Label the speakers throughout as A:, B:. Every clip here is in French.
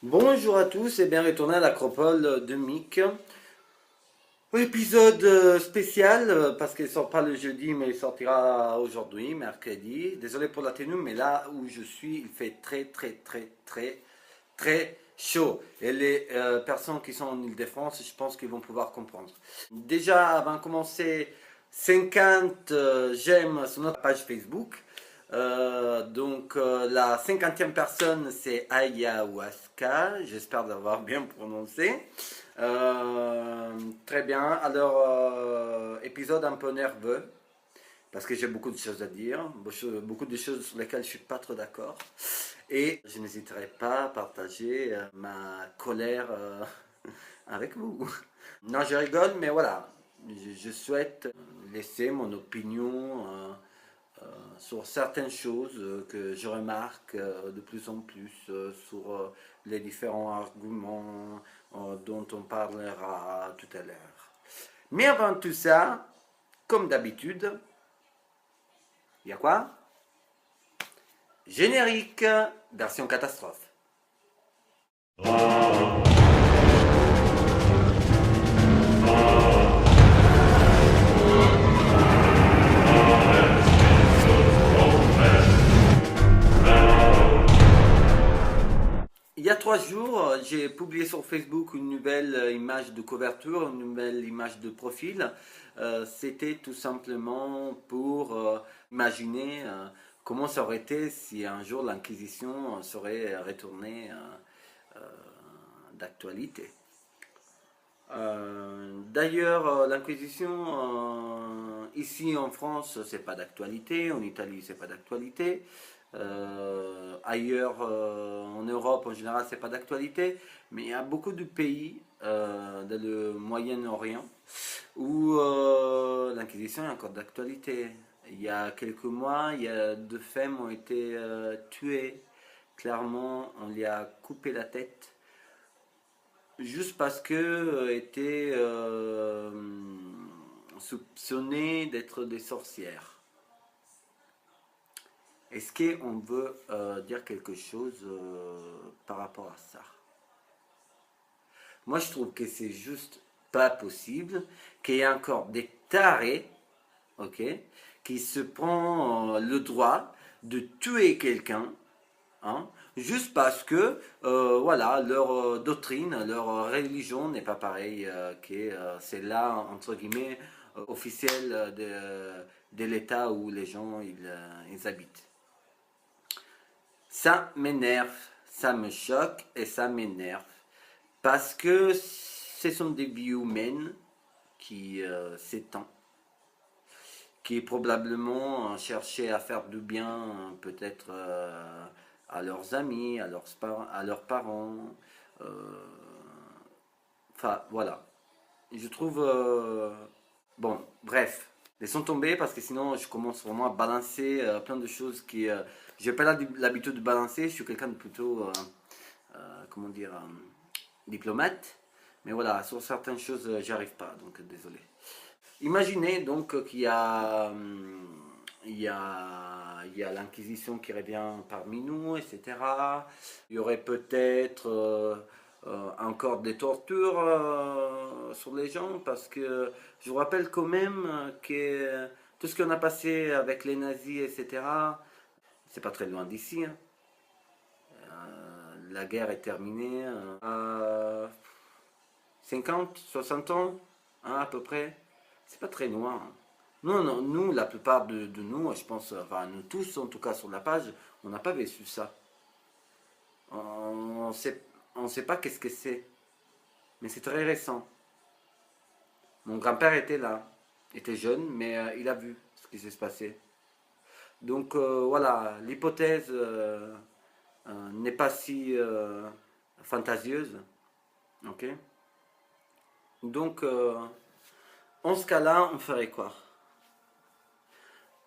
A: Bonjour à tous et bien retourné à l'Acropole de Mick. Épisode spécial parce qu'il ne sort pas le jeudi mais il sortira aujourd'hui, mercredi. Désolé pour la tenue mais là où je suis il fait très chaud. Et les personnes qui sont en Ile-de-France je pense qu'ils vont pouvoir comprendre. Déjà avant de commencer 50 j'aime sur notre page Facebook. La 50e personne c'est Ayahuasca, j'espère l'avoir bien prononcé. Très bien, alors épisode un peu nerveux parce que j'ai beaucoup de choses à dire, beaucoup de choses sur lesquelles je suis pas trop d'accord et je n'hésiterai pas à partager ma colère avec vous. Non, je rigole, mais voilà, je souhaite laisser mon opinion sur certaines choses que je remarque de plus en plus sur les différents arguments dont on parlera tout à l'heure. Mais avant tout ça, comme d'habitude, il y a quoi? Générique, version catastrophe. Il y a 3 jours, j'ai publié sur Facebook une nouvelle image de couverture, une nouvelle image de profil. C'était tout simplement pour imaginer comment ça aurait été si un jour l'Inquisition serait retournée d'actualité. D'ailleurs, l'Inquisition, ici en France, c'est pas d'actualité, en Italie, c'est pas d'actualité, ailleurs en Europe, en général, c'est pas d'actualité, mais il y a beaucoup de pays dans le Moyen-Orient où l'Inquisition est encore d'actualité. Il y a quelques mois, il y a 2 femmes ont été tuées. Clairement, on lui a coupé la tête juste parce que étaient soupçonnées d'être des sorcières. Est-ce qu'on veut dire quelque chose par rapport à ça? Moi, je trouve que c'est juste pas possible qu'il y ait encore des tarés, ok, qui se prend le droit de tuer quelqu'un, hein, juste parce que voilà, leur doctrine, leur religion n'est pas pareille que c'est là, entre guillemets, officiel de l'État où les gens ils habitent. Ça m'énerve, ça me choque et ça m'énerve parce que ce sont des vies humaines qui s'étendent, qui probablement cherchaient à faire du bien peut-être à leurs amis, à leurs parents. euh, Enfin, voilà. Je trouve... bon, bref. Laissons tomber parce que sinon je commence vraiment à balancer plein de choses qui... j'ai pas l'habitude de balancer, je suis quelqu'un de plutôt... comment dire... diplomate. Mais voilà, sur certaines choses, j'y arrive pas, donc désolé. Imaginez donc qu'il y a, il y a l'Inquisition qui revient parmi nous, etc. Il y aurait peut-être encore des tortures sur les gens, parce que je vous rappelle quand même que tout ce qu'on a passé avec les nazis, etc., c'est pas très loin d'ici, hein. La guerre est terminée à 50, 60 ans, hein, à peu près. C'est pas très loin. Non, non, nous, la plupart de nous, je pense, enfin nous tous en tout cas sur la page, on n'a pas vécu ça. On sait, on sait pas qu'est-ce que c'est, mais c'est très récent. Mon grand-père était là, était jeune, mais il a vu ce qui s'est passé. Donc voilà, l'hypothèse n'est pas si fantasieuse, ok? Donc en ce cas-là, on ferait quoi?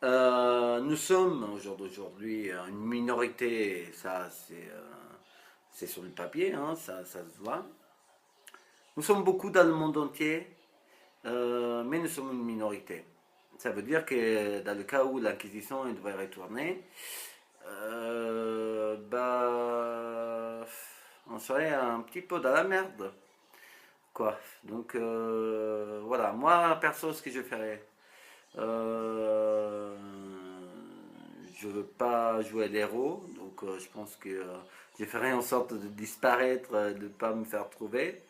A: Nous sommes au jour d'aujourd'hui une minorité, ça c'est sur le papier, hein, ça se voit. Nous sommes beaucoup dans le monde entier, mais nous sommes une minorité. Ça veut dire que dans le cas où l'Inquisition devrait retourner, bah, On serait un petit peu dans la merde, quoi. Donc voilà, moi perso, ce que je ferais, euh, je veux pas jouer l'héros, donc je pense que je ferai en sorte de disparaître, de ne pas me faire trouver.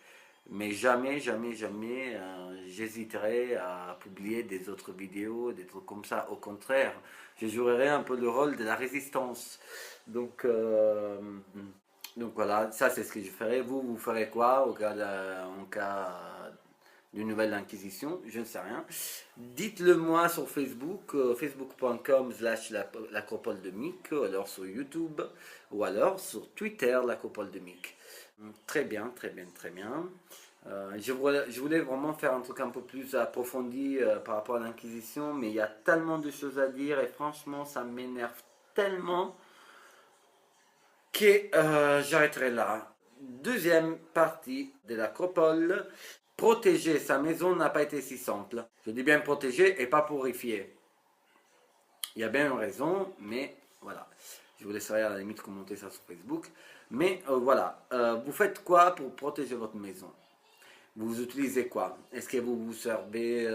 A: Mais jamais, jamais, jamais, j'hésiterai à publier des autres vidéos, des trucs comme ça. Au contraire, je jouerai un peu le rôle de la résistance. Donc, donc voilà, ça c'est ce que je ferai. Vous, vous ferez quoi en cas d'une nouvelle inquisition? Je ne sais rien. Dites-le moi sur Facebook, facebook.com/l'acropole de Mick, ou alors sur YouTube, ou alors sur Twitter, l'acropole de Mick. Très bien, très bien, très bien. Je voulais vraiment faire un truc un peu plus approfondi par rapport à l'Inquisition, mais il y a tellement de choses à dire et franchement, ça m'énerve tellement que j'arrêterai là. Deuxième partie de l'Acropole. Protéger sa maison n'a pas été si simple. Je dis bien protéger et pas purifier. Il y a bien une raison, mais voilà. Je vous laisserai à la limite commenter ça sur Facebook. Mais voilà, vous faites quoi pour protéger votre maison? Vous utilisez quoi? Est-ce que vous vous servez,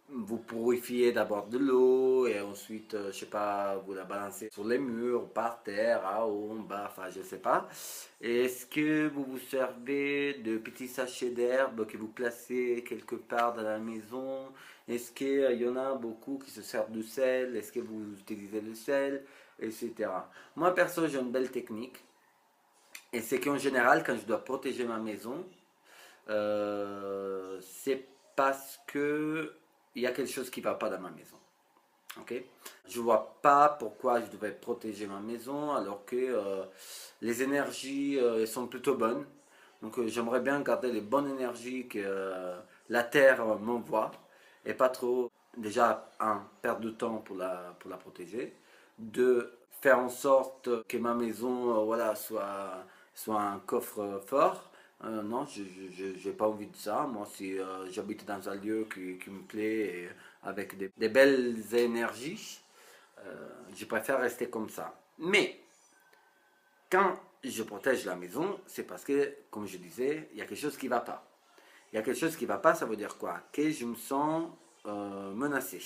A: vous purifiez d'abord de l'eau et ensuite, je sais pas, vous la balancez sur les murs, par terre, en haut, en bas, enfin je sais pas. Est-ce que vous vous servez de petits sachets d'herbe que vous placez quelque part dans la maison? Est-ce qu'il y en a beaucoup qui se servent de sel? Est-ce que vous utilisez le sel? Etc. Moi perso j'ai une belle technique et c'est qu'en général quand je dois protéger ma maison, c'est parce que il y a quelque chose qui ne va pas dans ma maison. Ok? Je vois pas pourquoi je devrais protéger ma maison alors que les énergies sont plutôt bonnes. Donc j'aimerais bien garder les bonnes énergies que la Terre m'envoie et pas trop, déjà, un, perdre de temps pour la protéger. Deux, faire en sorte que ma maison voilà, soit un coffre fort. Non, je n'ai pas envie de ça. Moi, si j'habite dans un lieu qui me plaît et avec des belles énergies, je préfère rester comme ça. Mais quand je protège la maison, c'est parce que, comme je disais, il y a quelque chose qui ne va pas. Il y a quelque chose qui ne va pas, ça veut dire quoi? Que je me sens menacé.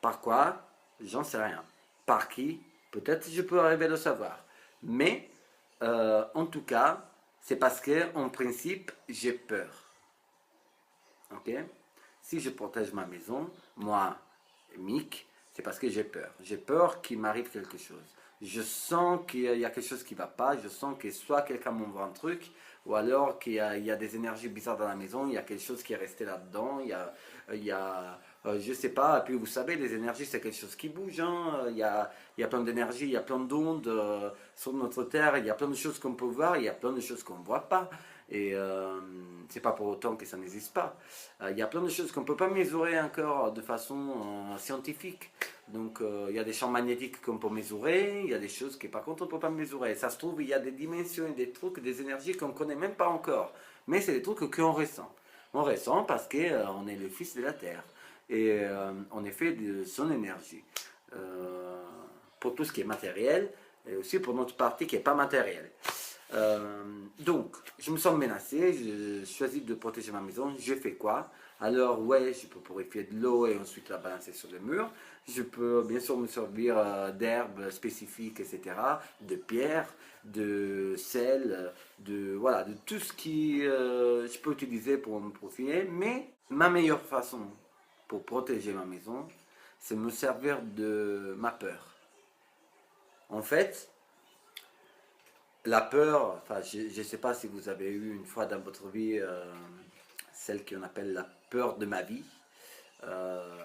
A: Par quoi? J'en sais rien. Par qui? Peut-être je peux arriver à le savoir. Mais en tout cas, c'est parce que en principe, j'ai peur. Ok? Si je protège ma maison, moi, Mick, c'est parce que j'ai peur. J'ai peur qu'il m'arrive quelque chose. Je sens qu'il y a quelque chose qui ne va pas. Je sens que soit quelqu'un m'envoie un truc, ou alors il y a des énergies bizarres dans la maison. Il y a quelque chose qui est resté là-dedans. Il y a je sais pas. Et puis vous savez, les énergies, c'est quelque chose qui bouge. Hein. Il y a plein d'énergie, il y a plein d'ondes sur notre Terre. Il y a plein de choses qu'on peut voir, il y a plein de choses qu'on ne voit pas. Et c'est pas pour autant que ça n'existe pas. Il y a plein de choses qu'on ne peut pas mesurer encore de façon scientifique. Donc il y a des champs magnétiques qu'on peut mesurer, il y a des choses que par contre on ne peut pas mesurer. Ça se trouve, il y a des dimensions et des trucs, des énergies qu'on ne connaît même pas encore. Mais c'est des trucs qu'on ressent. On ressent parce qu'on est le fils de la Terre. Et on est fait de son énergie. Pour tout ce qui est matériel, et aussi pour notre partie qui n'est pas matérielle. Donc, je me sens menacé, je choisis de protéger ma maison, je fais quoi? Alors, ouais, je peux purifier de l'eau et ensuite la balancer sur le mur. Je peux bien sûr me servir d'herbes spécifiques, etc., de pierres, de sel, voilà, de tout ce qui je peux utiliser pour me profiler. Mais ma meilleure façon pour protéger ma maison, c'est me servir de ma peur. En fait, la peur, enfin, je ne sais pas si vous avez eu une fois dans votre vie celle qu'on appelle la peur de ma vie.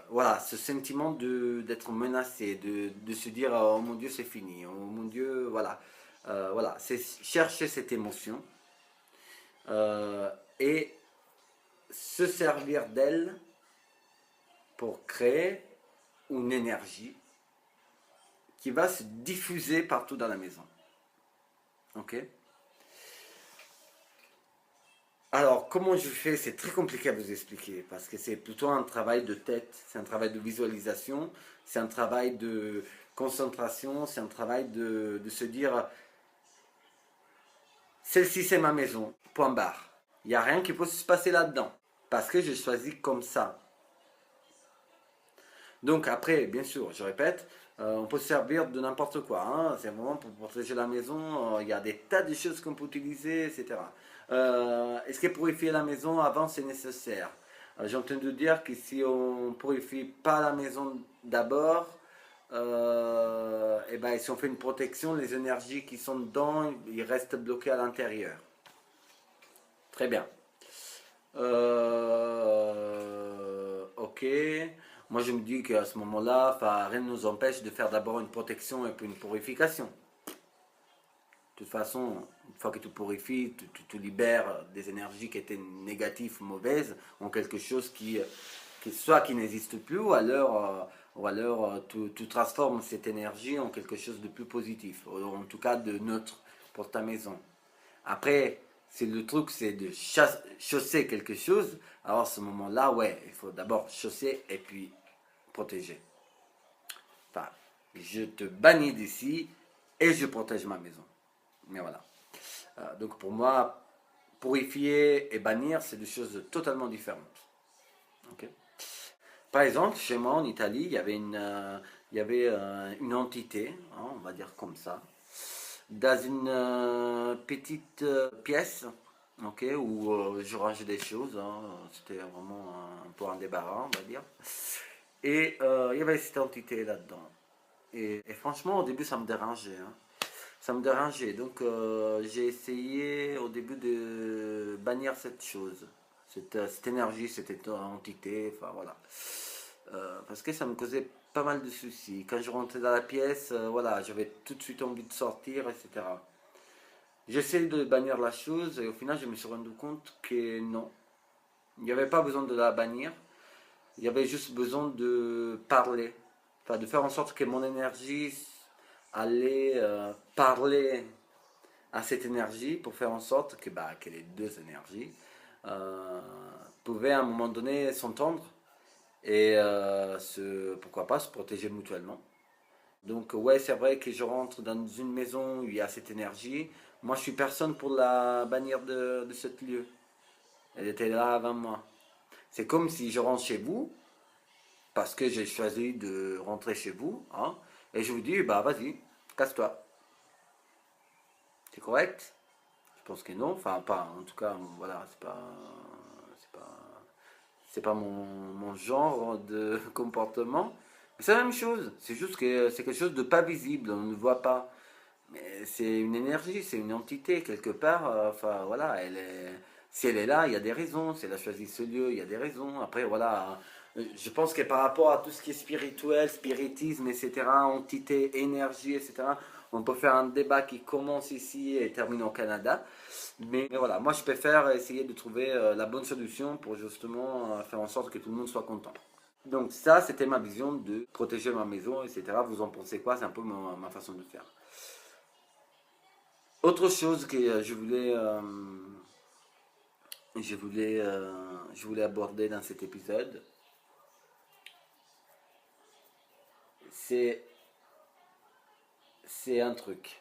A: Voilà, ce sentiment d'être menacé, de se dire oh mon Dieu c'est fini, oh mon Dieu, voilà. Voilà, c'est chercher cette émotion et se servir d'elle pour créer une énergie qui va se diffuser partout dans la maison. Ok? Alors, comment je fais? C'est très compliqué à vous expliquer parce que c'est plutôt un travail de tête, c'est un travail de visualisation, c'est un travail de concentration, c'est un travail de se dire celle-ci c'est ma maison, point barre. Il n'y a rien qui peut se passer là-dedans, parce que j'ai choisi comme ça. Donc après, bien sûr, je répète, on peut se servir de n'importe quoi, hein. C'est vraiment pour protéger la maison, il y a des tas de choses qu'on peut utiliser, etc. Est-ce que purifier la maison avant c'est nécessaire? J'ai entendu dire que si on ne purifie pas la maison d'abord, et ben, si on fait une protection, les énergies qui sont dedans, ils restent bloquées à l'intérieur. Très bien. Ok. Moi, je me dis qu'à ce moment-là, rien ne nous empêche de faire d'abord une protection et puis une purification. De toute façon, une fois que tu purifies, tu libères des énergies qui étaient négatives, mauvaises, en quelque chose soit qui n'existe plus, ou alors tu transformes cette énergie en quelque chose de plus positif, ou en tout cas de neutre pour ta maison. Après, si le truc c'est de chausser quelque chose, alors à ce moment-là, ouais, il faut d'abord chausser et puis protéger. Enfin, je te bannis d'ici et je protège ma maison. Mais voilà. Donc pour moi, purifier et bannir, c'est deux choses totalement différentes. Ok. Par exemple, chez moi en Italie, il y avait une entité, hein, on va dire comme ça, dans une petite pièce, ok, où je rangeais des choses, hein, c'était vraiment un peu un débarras, on va dire. Et il y avait cette entité là-dedans. Et franchement, au début, ça me dérangeait, hein. Ça me dérangeait. Donc, j'ai essayé au début de bannir cette chose, cette énergie, cette entité, enfin voilà. Parce que ça me causait pas mal de soucis. Quand je rentrais dans la pièce, voilà, j'avais tout de suite envie de sortir, etc. J'essayais de bannir la chose et au final, je me suis rendu compte que non, il n'y avait pas besoin de la bannir. Il y avait juste besoin de parler, enfin de faire en sorte que mon énergie allait parler à cette énergie pour faire en sorte que les deux énergies euh, pouvaient à un moment donné s'entendre et pourquoi pas se protéger mutuellement. Donc ouais, c'est vrai que je rentre dans une maison où il y a cette énergie. Moi, je suis personne pour la bannir de ce lieu. Elle était là avant moi. C'est comme si je rentre chez vous, parce que j'ai choisi de rentrer chez vous, hein, et je vous dis, bah vas-y, casse-toi. C'est correct? Je pense que non, enfin pas, en tout cas, voilà, c'est pas, c'est pas mon genre de comportement. C'est la même chose, c'est juste que c'est quelque chose de pas visible, on ne voit pas. Mais c'est une énergie, c'est une entité quelque part, enfin voilà, si elle est là, il y a des raisons, si elle a choisi ce lieu, il y a des raisons. Après voilà, je pense que par rapport à tout ce qui est spirituel, spiritisme, etc., entité, énergie, etc., on peut faire un débat qui commence ici et termine au Canada. Mais voilà, moi je préfère essayer de trouver la bonne solution pour justement faire en sorte que tout le monde soit content. Donc ça, c'était ma vision de protéger ma maison, etc. Vous en pensez quoi? C'est un peu ma façon de faire. Autre chose que je voulais aborder dans cet épisode, c'est, c'est un truc.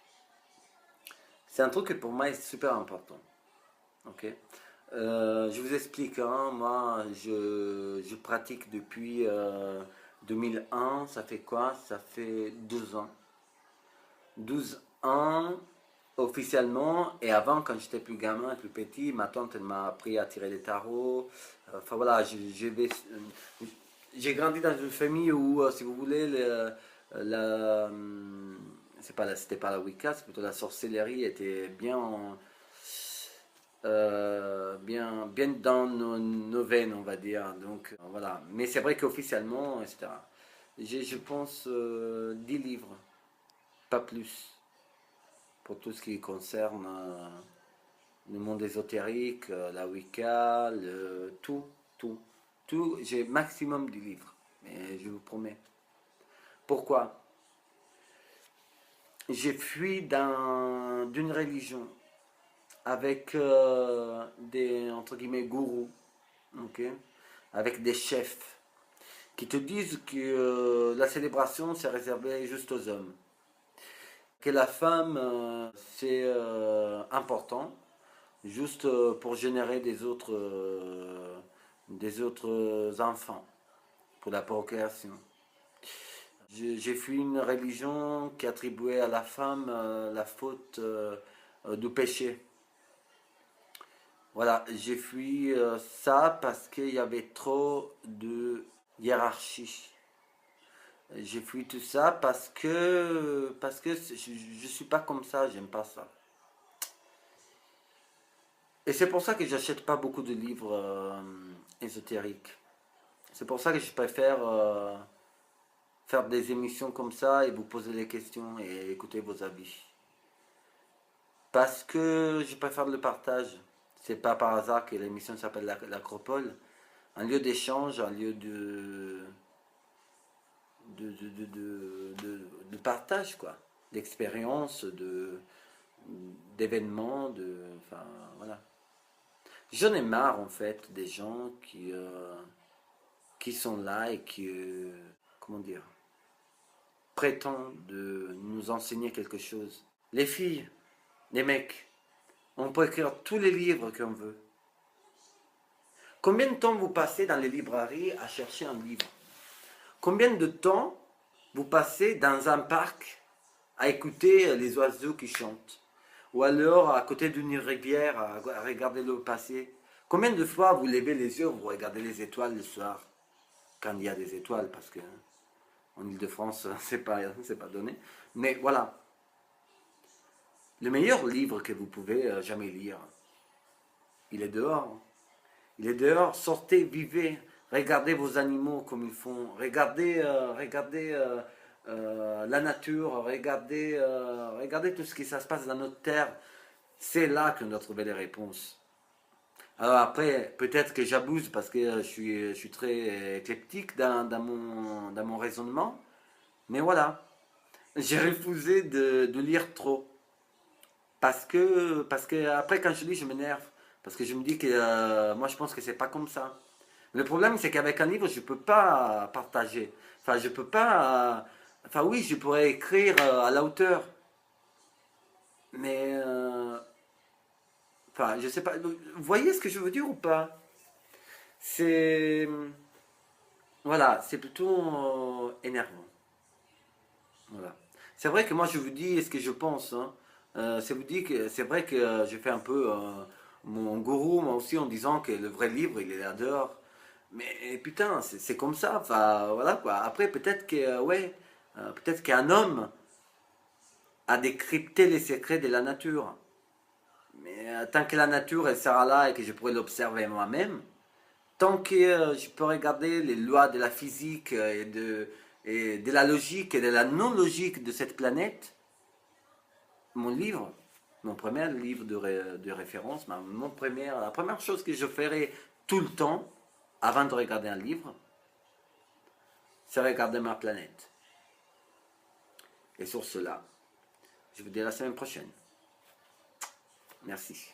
A: C'est un truc qui pour moi est super important. Ok. Je vous explique, hein, moi je pratique depuis 2001, ça fait quoi? Ça fait 12 ans. 12 ans officiellement, et avant, quand j'étais plus gamin, plus petit, ma tante elle m'a appris à tirer les tarots. Enfin voilà, j'ai grandi dans une famille où, si vous voulez, c'était pas la Wicca, c'est plutôt la sorcellerie était bien dans nos veines, on va dire. Donc voilà. Mais c'est vrai qu'officiellement, etc. J'ai, je pense, 10 livres, pas plus, pour tout ce qui concerne le monde ésotérique, la Wicca, tout, tout. J'ai maximum 10 livres, mais je vous promets. Pourquoi? J'ai fui d'une religion avec des, entre guillemets, gourous, ok, avec des chefs qui te disent que la célébration c'est réservé juste aux hommes. Que la femme, c'est important, juste pour générer des autres enfants, pour la procréation. J'ai fui une religion qui attribuait à la femme la faute du péché. Voilà, j'ai fui ça parce qu'il y avait trop de hiérarchie. J'ai fui tout ça parce que je suis pas comme ça, j'aime pas ça. Et c'est pour ça que j'achète pas beaucoup de livres ésotériques. C'est pour ça que je préfère faire des émissions comme ça et vous poser des questions et écouter vos avis. Parce que je préfère le partage. C'est pas par hasard que l'émission s'appelle l'Acropole. Un lieu d'échange, un lieu de partage, quoi. D'expérience, d'événements, enfin, voilà. J'en ai marre, en fait, des gens qui sont là et qui, comment dire, prétendent de nous enseigner quelque chose. Les filles, les mecs, on peut écrire tous les livres qu'on veut. Combien de temps vous passez dans les librairies à chercher un livre? Combien de temps vous passez dans un parc à écouter les oiseaux qui chantent? Ou alors à côté d'une rivière à regarder l'eau passer? Combien de fois vous levez les yeux, vous regardez les étoiles le soir? Quand il y a des étoiles, parce que en Ile-de-France, c'est pas donné. Mais voilà, le meilleur livre que vous pouvez jamais lire, il est dehors. Il est dehors, sortez, vivez, regardez vos animaux comme ils font, regardez la nature, regardez tout ce qui se passe dans notre terre. C'est là que notre trouver les réponses. Alors après, peut-être que j'abuse parce que je suis très éclectique dans mon raisonnement, mais voilà, j'ai refusé de lire trop. Parce que après, quand je lis, je m'énerve. Parce que je me dis que moi, je pense que c'est pas comme ça. Le problème, c'est qu'avec un livre, je peux pas partager. Enfin, je peux pas. Enfin, oui, je pourrais écrire à la hauteur. Mais. Enfin, je sais pas. Vous voyez ce que je veux dire ou pas? C'est. Voilà, c'est plutôt énervant. Voilà. C'est vrai que moi, je vous dis ce que je pense. Hein. C'est vrai que je fais un peu mon gourou, moi aussi, en disant que le vrai livre, il est là dehors. Mais putain, c'est comme ça. Enfin, voilà quoi. Après, peut-être que, ouais, peut-être qu'un homme a décrypté les secrets de la nature. Mais tant que la nature, elle sera là et que je pourrais l'observer moi-même, tant que je peux regarder les lois de la physique et de la logique et de la non-logique de cette planète, mon livre, mon premier livre de référence, la première chose que je ferai tout le temps avant de regarder un livre, c'est regarder ma planète. Et sur cela, je vous dis à la semaine prochaine. Merci.